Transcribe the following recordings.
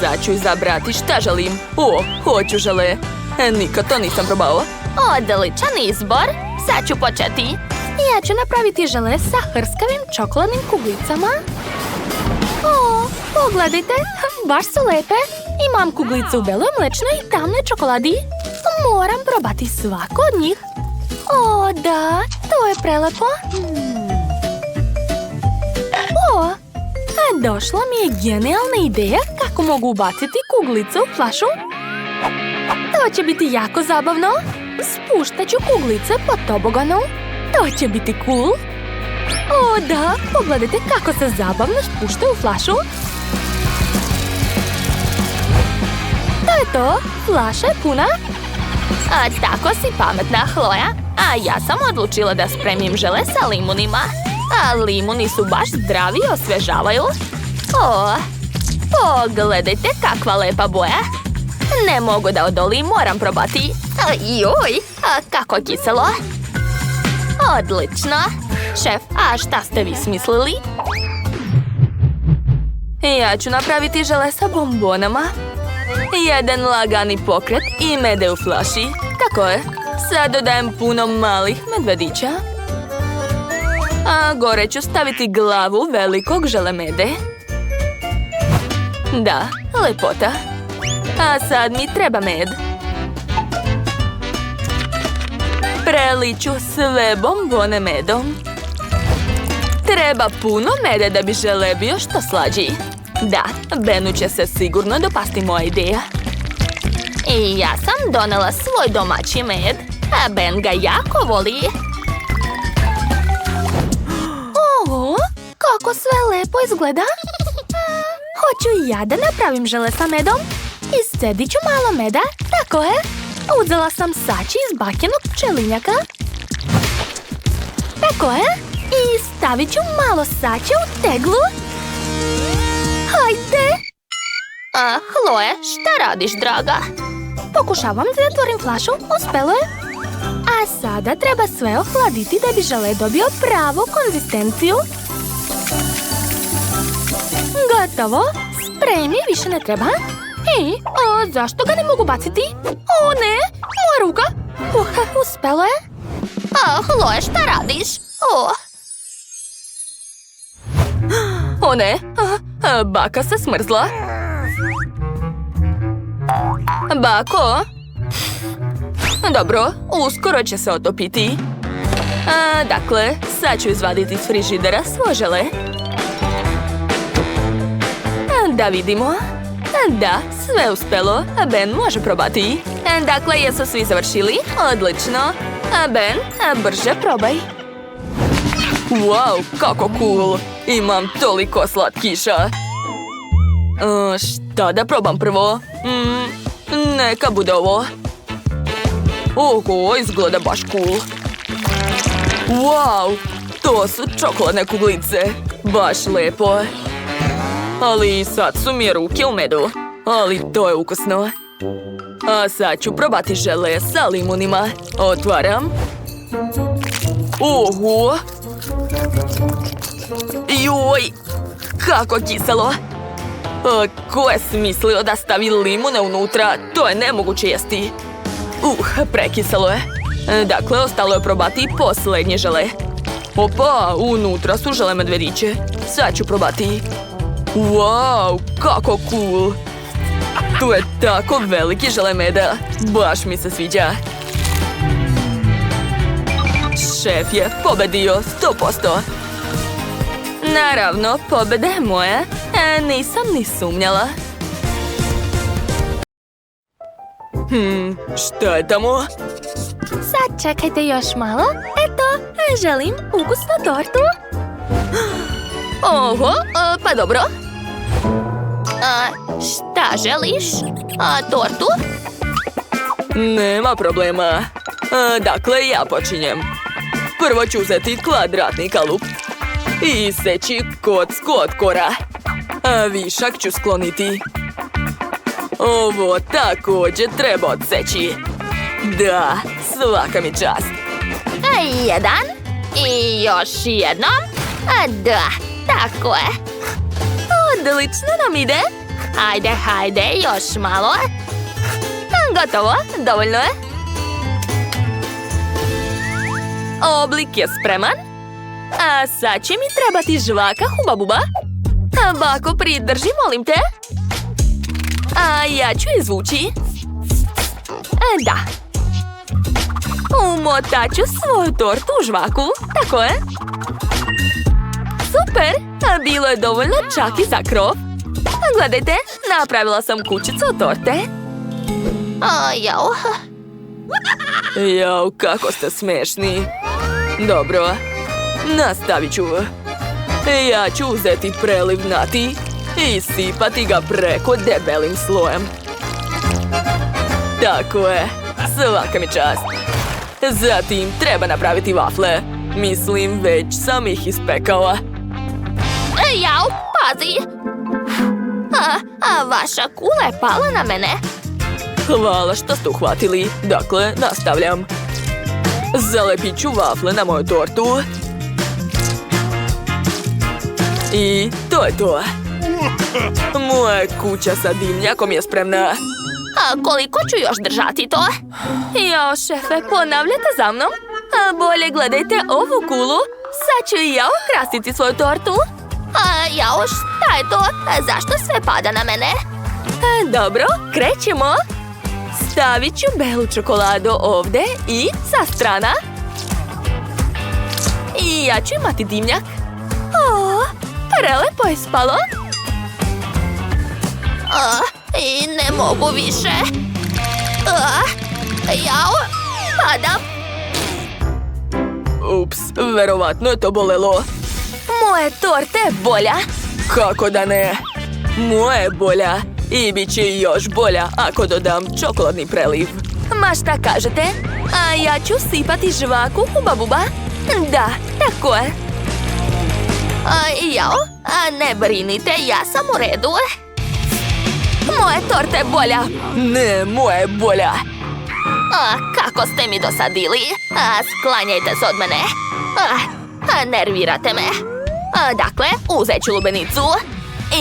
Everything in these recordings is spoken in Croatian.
Sad ću izabrati šta želim. Hoću žele. Nikad to nisam probao. Odličan izbor. Sad ću početi. Ja ću napraviti žele sa hrskavim čokoladnim kuglicama. Pogledajte, baš su lepe. Imam kuglice u beloj, mlečnoj i tamnoj čokoladi. Moram probati svaku od njih. Da, to je prelepo. Došla mi je genijalna ideja kako mogu ubaciti kuglice u flašu. To će biti jako zabavno. Spuštat ću kuglice po toboganu. To će biti cool. Da, pogledajte kako se zabavno spuštaju u flašu. To je to. Flaša je puna. Tako si pametna, Chloe. A ja sam odlučila da spremim žele sa limunima. A limuni su baš zdravi i osvježavaju. Pogledajte kakva lepa boja. Ne mogu da odolim, moram probati. Joj, kako kiselo. Odlično. Šef, a šta ste vi smislili? Ja ću napraviti žele sa bombonama. Jedan lagani pokret i mede u flaši. Tako je. Sad dodajem puno malih medvedića. A gore ću staviti glavu velikog želemede. Da, lepota. A sad mi treba med. Preliću sve bombone medom. Treba puno mede da bi žele bio što slađi. Da, Benu će se sigurno dopasti moja ideja. I ja sam donela svoj domaći med, a Ben ga jako voli. Kako sve lepo izgleda. Hoću i ja da napravim žele sa medom. Iscedit ću malo meda, tako je. Uzela sam sači iz bakenog pčelinjaka. Tako je. I stavit ću malo sače u teglu. Hajde! Chloe, šta radiš, draga? Pokušavam da zatvorim flašu, uspelo je. A sada treba sve ohladiti da bi žele dobio pravu konzistenciju. Gotovo. Sprej mi više ne treba. Zašto ga ne mogu baciti? Ne, moja ruka. Uspelo je. Chloe, šta radiš? Ne, baka se smrzla. Bako? Dobro, uskoro će se otopiti. Dakle, sad ću izvaditi iz frižidera svo žele. Da vidimo. Da, sve uspelo. Ben može probati. Dakle, jesu svi završili? Odlično. Ben, brže probaj. Wow, kako cool. Imam toliko slatkiša. Šta da probam prvo? Neka bude ovo. Izgleda baš cool. Wow, to su čokoladne kuglice. Baš lepo. Ali sad su mi ruke u medu. Ali to je ukusno. A sad ću probati žele sa limunima. Otvaram. Joj, kako kiselo. Ko je smislio da stavi limune unutra? To je nemoguće jesti. Prekiselo je. Dakle, ostalo je probati posljednje žele. Opa, unutra su žele medvediće. Sad ću probati. Wow, kako cool. Tu je tako veliki žele meda. Baš mi se sviđa. Šef je pobedio 100%. Naravno, pobeda je moja. Nisam ni sumnjala. Šta je tamo? Sad čekajte još malo. Eto, želim ukusnu tortu. Pa dobro. Šta želiš? Tortu? Nema problema. Dakle, ja počinjem. Prvo ću uzeti kvadratni kalup i iseći kocku od kora. Višak ću skloniti. Ovo također treba odseći. Da, svaka mi čast. Jedan. I još jednom. Da, tako je. Odlično nam ide. Hajde, još malo. Gotovo, dovoljno je. Oblik je spreman. A sad će mi trebati žvaka Huba Buba. A bako, pridrži, molim te. A ja ću izvući. Da. Umotat ću svoju tortu u žvaku. Tako je. Super! A bilo je dovoljno čak i za krov. A gledajte, napravila sam kućicu od torte. Jao. Jao, kako ste smešni. Dobro, nastavit ću. Ja ću uzeti preliv nati i sipati ga preko debelim slojem. Tako je, svaka mi čast. Zatim treba napraviti vafle. Mislim, već sam ih ispekala. Jao, pazi. Vaša kula je pala na mene. Hvala što ste uhvatili. Dakle, nastavljam. Zalepit ću vafle na moju tortu. I to je to. Moja kuća sa dimnjakom je spremna. Koliko ću još držati to? Jao, šefe, ponavljate za mnom. A bolje gledajte ovu kulu. Sad ću i ja ukrasiti svoju tortu. Jao, šta je to? Zašto sve pada na mene? Dobro, krećemo. Stavit ću belu čokoladu ovdje i sa strana. I ja ću imati dimnjak. Prelepo je spalo. I ne mogu više. Jao, padam. Ups, verovatno je to bolelo. Moje torte je bolja. Kako da ne? Moja je bolja. I bit će još bolja ako dodam čokoladni preliv. Ma šta kažete? A ja ću sipati žvaku Huba Buba. Da, tako je. Jao, ne brinite, ja sam u redu. Moje torte je bolja. Ne, moja je bolja. Kako ste mi dosadili. Sklanjajte se od mene. Nervirate me. Dakle, uzet ću lubenicu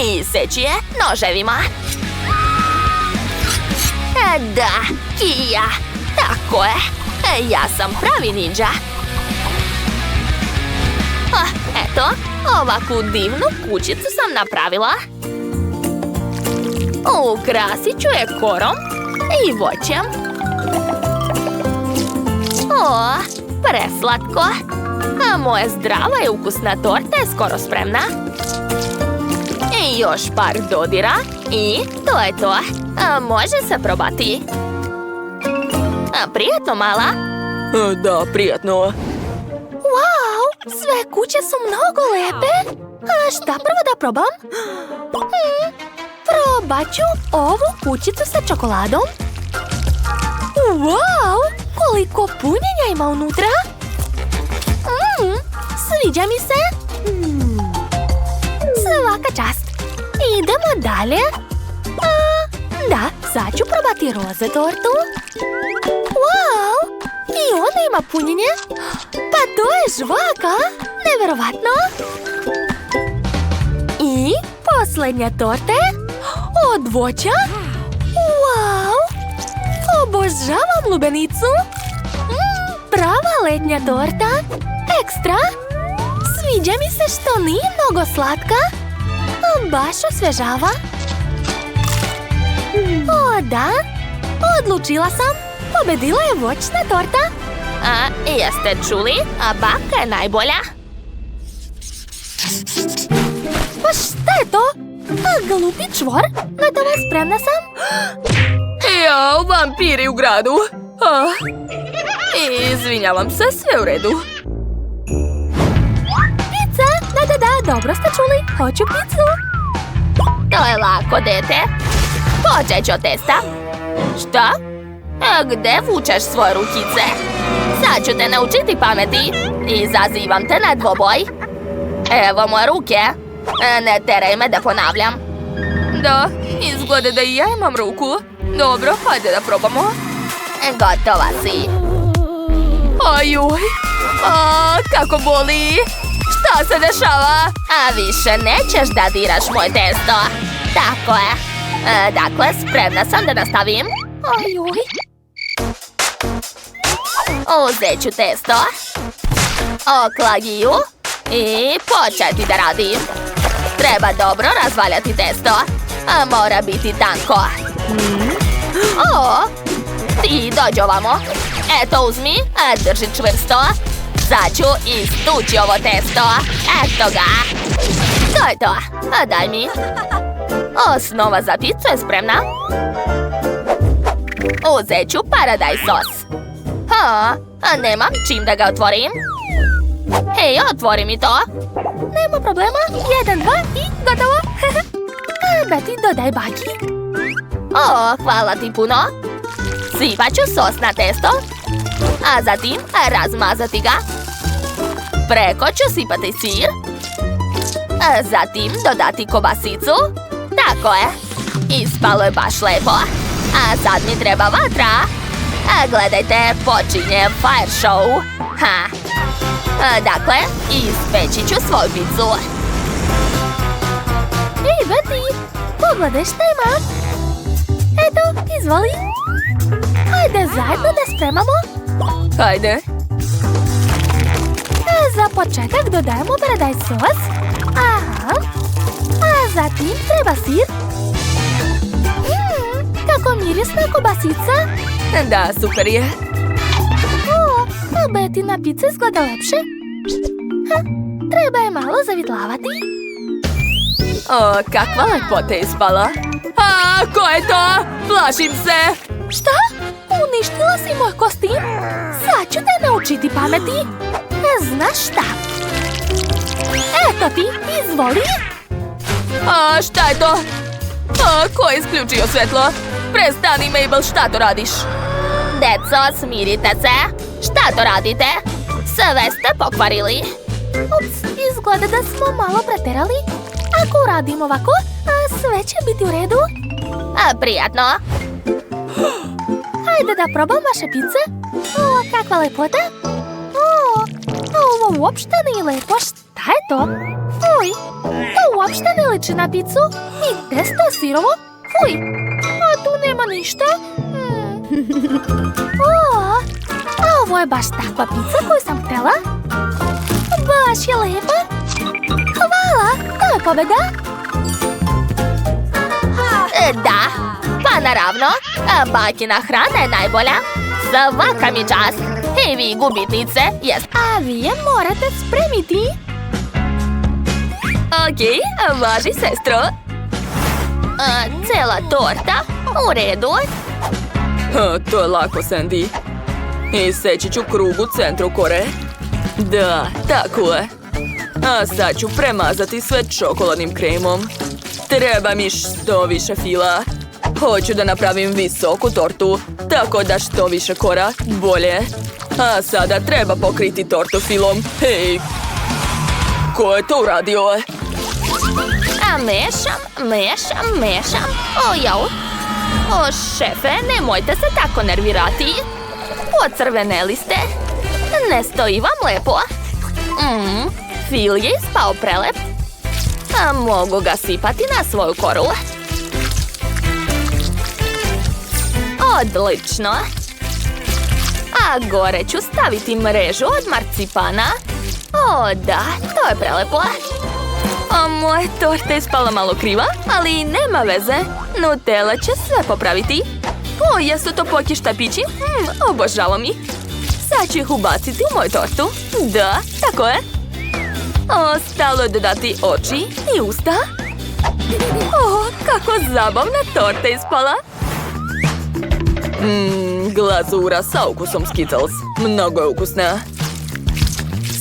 i seći je noževima. Da, Kija. Tako je. Ja sam pravi ninja. Eto, ovakvu divnu kućicu sam napravila. Ukrasit ću je korom i voćem. Preslatko. A moja zdrava i ukusna torta je skoro spremna. I još par dodira i to je to. Može se probati. Prijetno, mala? Da, prijetno. Wow, sve kuće su mnogo lepe. Šta prvo da probam? Probat ću ovu kućicu sa čokoladom. Wow, koliko punjenja ima unutra. Sviđa mi se. Svaka čast. Idemo dalje. Da, sad ću probati roze tortu. Wow, i ona ima punjenje. Pa to je žvaka. Neverovatno. I posljednja torta od voća. Wow, obožavam lubenicu. Prava letnja torta. Ekstra. Sviđa mi se što nije mnogo slatka. Baš osvežava. Da, odlučila sam. Pobedila je voćna torta. Jeste čuli? Baka je najbolja. Pa šta je to? Glupi čvor? Gotovo, spremna sam. Jao, vampiri u gradu. Izvinjavam se, sve u redu. Pizza? Da, dobro ste čuli. Hoću pizzu. To je lako, dete. Počet ću od testa. Šta? Gde vučeš svoje rukice? Sad ću te naučiti pameti. Izazivam te na dvoboj. Evo moje ruke. Ne teraj me da ponavljam. Da, izgleda da i ja imam ruku. Dobro, hajde da probamo. Gotova si. Ajuj, kako boli. Šta se dešava? Više nećeš da diraš moje testo. Tako je. Dakle, spremna sam da nastavim. Ojoj. Uzet ću testo, oklagiju i početi da radim. Treba dobro razvaljati testo, a mora biti tanko. O, ti dođi ovamo. Eto uzmi, drži čvrsto. Sad ću istući ovo testo. Eto ga. To je to. Daj mi. Osnova za picu je spremna. Uzet ću paradajz sos. Nemam čim da ga otvorim. Hej, otvori mi to. Nema problema. 1, 2 i gotovo. Betty, dodaj baki. Hvala ti puno. Sipat ću sos na testo, a zatim razmazati ga. Preko ću sipati sir. Zatim dodati kobasicu. Tako je. Ispalo je baš lepo. A sad mi treba vatra. Gledajte, počinje fire show. Dakle, ispeći ću svoju picu. Ej, Betty, pogledaj šta ima. Eto, izvoli. Hajde zajedno da spremamo. Hajde. Za početak dodajemo paradajz sos. Aha. A zatim treba sir. Kako mirisna kobasica. Da, super je. A Bettina pizza izgleda lepše. Treba je malo zavitlavati. Kakva lepota je ispala. Ko je to? Plašim se. Šta? Uništila si moj kostim? Sad ću te naučiti pameti. Znaš šta? Eto ti, izvoli. Šta je to? Ko je isključio svetlo? Prestani, Mabel, šta to radiš? Deco, smirite se. Šta to radite? Sve ste pokvarili. Ups, izgleda da smo malo preterali. Ako uradim ovako, sve će biti u redu. Prijatno. Hajde da probam vaše pice. Kakva lepota. Ovo uopšte nije lepo. Šta je to? Fuj, to uopšte ne liči na picu. I testo sirovo. Fuj, a tu nema ništa. Ovo je baš takva pica koju sam htjela. Baš je lepa. Hvala, to je pobjeda. Da, pa naravno, bakina hrana je najbolja. Svaka mi čast. Hej vi gubitnice, A vi je morate spremiti. Okej, važi, sestro. Cela torta, u redu. To je lako, Sandy. Iseći ću krug u centru kore. Da, tako je. A sad ću premazati sve čokoladnim kremom. Treba mi što više fila. Hoću da napravim visoku tortu, tako da što više kora, bolje. A sada treba pokriti tortu filom. Hej, ko je to uradio? Mešam. Šefe, nemojte se tako nervirati. Pocrveneli ste. Ne stoji vam lepo. Fil je ispao prelep. Mogu ga sipati na svoju koru. Odlično. A gore ću staviti mrežu od marcipana. Da, to je prelepo. Moja torta je ispala malo kriva, ali nema veze. Nutella će sve popraviti. Jesu to poki štapići? Obožavam ih. Sad ću ih ubaciti u moju tortu. Da, tako je. Ostalo je dodati oči i usta. Kako zabavna torta ispala. Glazura sa ukusom Skittles. Mnogo je ukusna.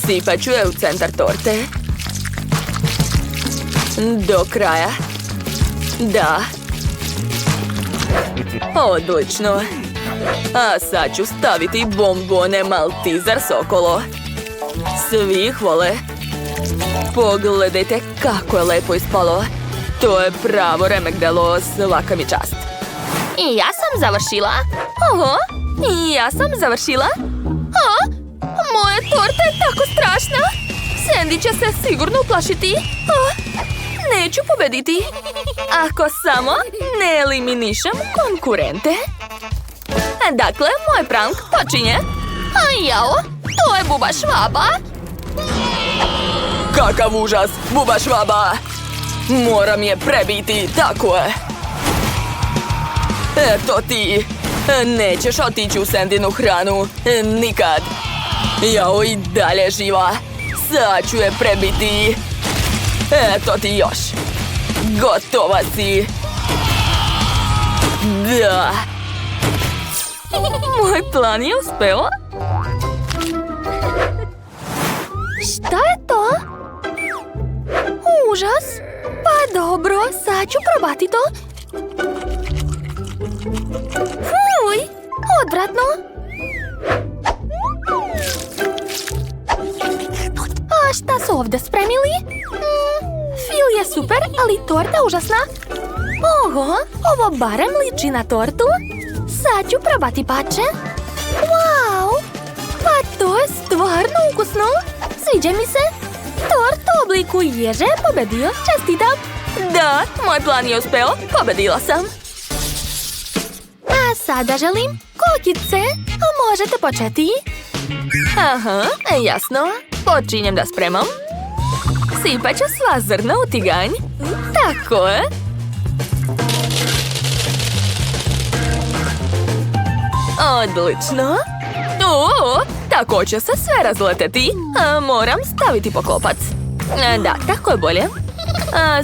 Sipat ću je u centar torte. Do kraja. Da. Odlično. A sad ću staviti bombone Malteser s okolo. Svi ih vole. Pogledajte kako je lepo ispalo. To je pravo remek-delo, svaka mi čast. I ja sam završila. I ja sam završila. Moja torta je tako strašna. Sandy će se sigurno uplašiti. neću pobediti. Ako samo ne eliminišem konkurente. Dakle, moj prank počinje. A jao, to je Buba Švaba. Kakav užas, Buba Švaba! Moram je prebiti, tako je. Eto ti. Nećeš otići u Sandinu hranu. Nikad. Jao, i dalje živa. Sad ću je prebiti. Eto ti još. Gotova si. Da. Moj plan je uspeo. Šta je to? Užas. Pa dobro, sad ću probati to. Fuj, odvratno. A šta su ovdje spremili? Fil je super, ali torta užasna. Oho, ovo barem liči na tortu. Sad ću probati pače. Wow, pa to je stvarno ukusno. Sviđa mi se. Tort u obliku ježe je pobedio. Čestitam. Da, moj plan je uspeo. Pobedila sam. A sada želim kokice. A možete početi? Aha, jasno. Počinjem da spremam. Sipat ću sva zrna u tiganj. Tako je. Odlično. O, tako će se sve razleteti. Moram staviti poklopac. Da, tako je bolje.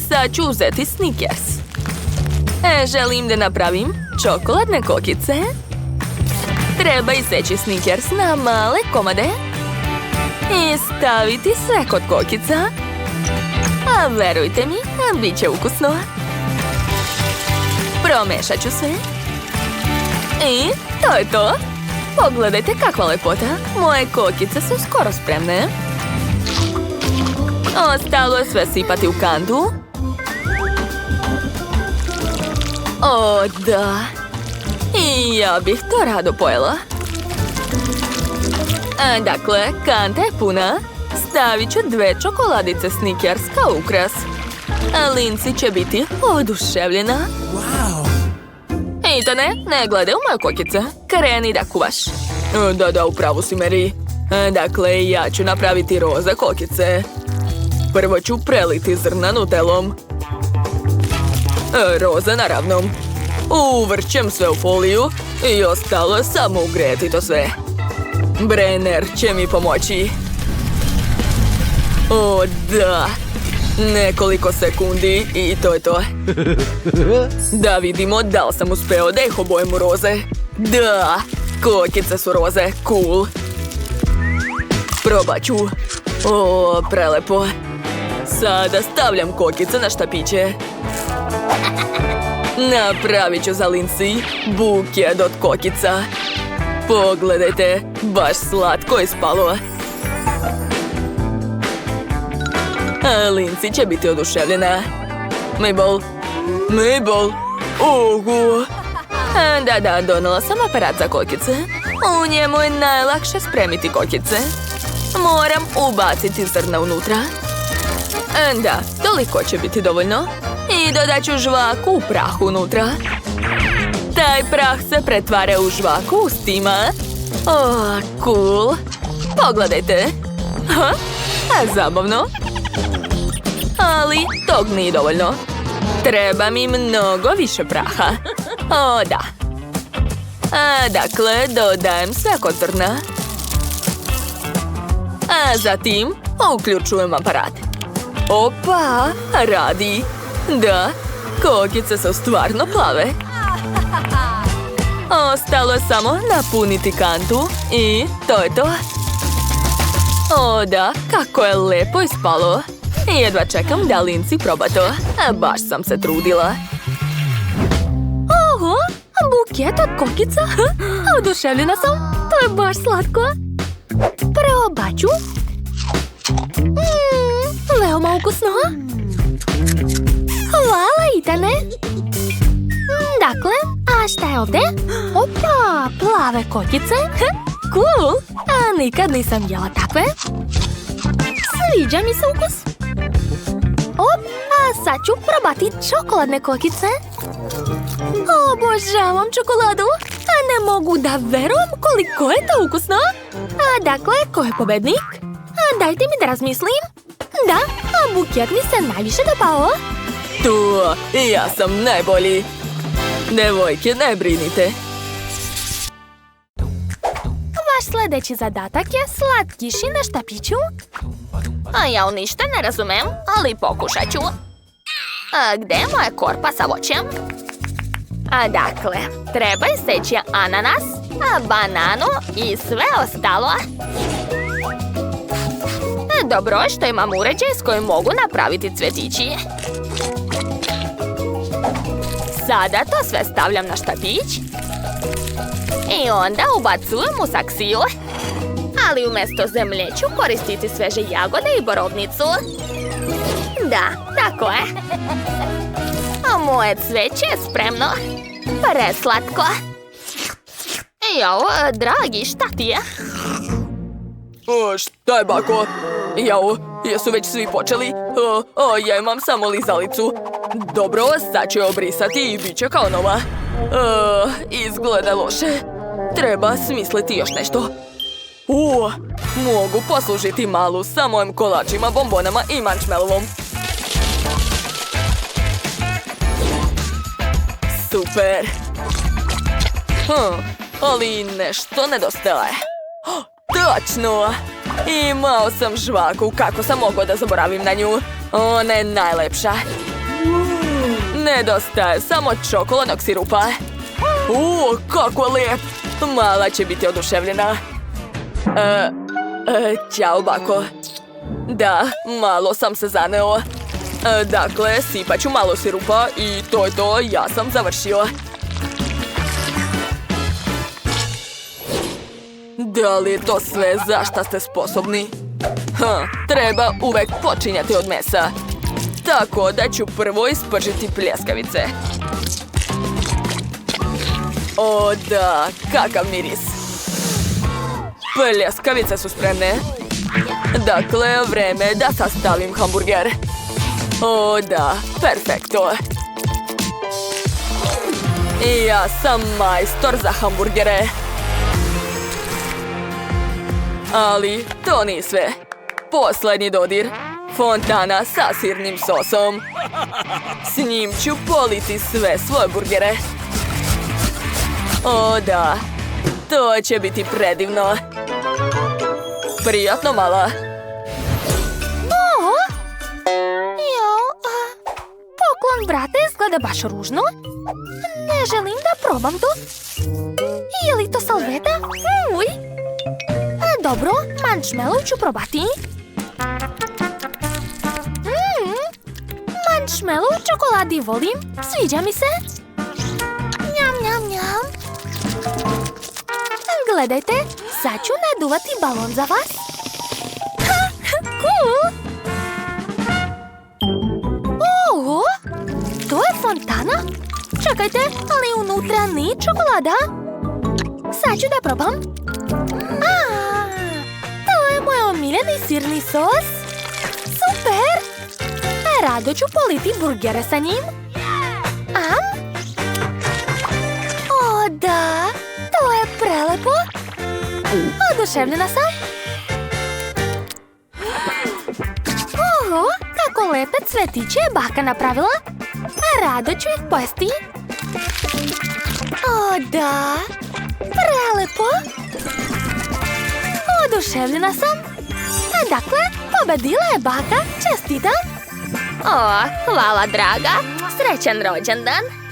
Sad ću uzeti Snickers. Želim da napravim čokoladne kokice. Treba iseći Snickers na male komade i staviti sve kod kokica. A verujte mi, bit će ukusno. Promešat ću sve. I to je to. Pogledajte kakva lepota. Moje kokice su skoro spremne. Ostalo je sve sipati u kantu. O, da. I ja bih to rado pojela. Dakle, kanta je puna. Stavit ću 2 čokoladice Snickers kao ukras. Lindsay će biti oduševljena. Etane, ne gledaj u moje kokice. Kreni da kuvaš. Da, upravo si, Mary. Dakle, ja ću napraviti roze kokice. Prvo ću preliti zrna nutelom. Roze naravno. Uvrćem sve u foliju i ostalo je samo ugreti to sve. Brenner će mi pomoći. O, da. Nekoliko sekundi i to je to. Da vidimo da li sam uspeo da ih obojem u roze. Da, kokice su roze, cool. Probat ću. O, prelepo. Sada stavljam kokice na štapiće. Napravit ću za Lindsay buket od kokica. Pogledajte, baš slatko je ispalo. Lindsay će biti oduševljena. Mabel. Oho. Da, donela sam aparat za kokice. U njemu je najlakše spremiti kokice. Moram ubaciti zrna unutra. Da, toliko će biti dovoljno. I dodat ću žvaku u prahu unutra. Taj prah se pretvara u žvaku u stima. O, cool. Pogledajte. Zabavno. Ali tog nije dovoljno. Treba mi mnogo više praha. O, da. Dakle, dodajem sve kod zrna. A zatim uključujem aparat. Opa, radi. Da, kokice su stvarno plave. Ostalo je samo napuniti kantu i to je to. O, da, kako je lepo ispalo. Jedva čekam da Lindsay proba to. Baš sam se trudila. Oho, buket od kokica. Oduševljena sam. To je baš slatko. Probat ću. Veoma ukusno. Hvala, Etane. Dakle, a šta je ovdje? Opa, plave kokice. Cool. A nikad nisam jela takve. Sviđa mi se ukus. A sad ću probati čokoladne kokice. Obožavam čokoladu, a ne mogu da verujem koliko je to ukusno. A dakle, ko je pobednik? A dajte mi da razmislim. Da, a buket mi se najviše dopao. Tu, ja sam najbolji. Devojke, ne brinite. Vaš sljedeći zadatak je slatkiši na štapiću. A ja ništa ne razumem, ali pokušat ću. A gdje je moja korpa sa voćem? A dakle, treba iseći ananas, a bananu i sve ostalo. Dobro je što imam uređaj s kojim mogu napraviti cvjetići. Sada to sve stavljam na štapić. I onda ubacujem u saksiju. Ali umjesto zemlje ću koristiti sveže jagode i borovnicu. Da, tako je. A moje cveće je spremno. Preslatko. Jao, dragi, šta ti je? Šta je, bako? Jao, jesu već svi počeli? Ja imam samo lizalicu. Dobro, sad ću je obrisati i bit će kao nova. Izgleda loše. Treba smisliti još nešto. Mogu poslužiti malu sa mojim kolačima, bombonama i marshmallowom. Super. Ali nešto nedostaje. Točno! Imao sam žvaku, kako sam mogao da zaboravim na nju. Ona je najlepša. Nedostaje samo čokoladnog sirupa. Kako lijep! Mala će biti oduševljena. Ćao, bako. Da, malo sam se zaneo. Dakle, sipat ću malo sirupa i to je to, ja sam završio. Da li je to sve za šta ste sposobni? Treba uvek počinjati od mesa. Tako da ću prvo ispržiti pljeskavice. O da, kakav miris. Pljeskavice su spremne. Dakle, vreme da sastavim hamburger. O da, perfekto. Ja sam majstor za hamburgere. Ali to nije sve. Posljednji dodir. Fontana sa sirnim sosom. S njim ću politi sve svoje burgere. O da, to će biti predivno. Prijatno, mala. Poklon, brate, izgleda baš ružno. Ne želim da probam to. Je li to salveta? Uj. Dobro, marshmallow ću probati. Marshmallow u čokoladi volim. Sviđa mi se. Njam, njam, njam. Gledajte, sad ću naduvati balon za vas. Cool. Oho, to je fontana. Čekajte, ali unutra nije čokolada. Sad ću da probam. To je moj omiljeni sirni sos. Super. Rado ću politi burgere sa njim. O da, to je prelepo. Oduševljena sam. Oho, kako lepe cvetiće je baka napravila. Rado ću ih pojesti. O da, prelepo. Oduševljena sam. Dakle, pobedila je baka. Čestitam. O, hvala, draga. Srećan rođendan.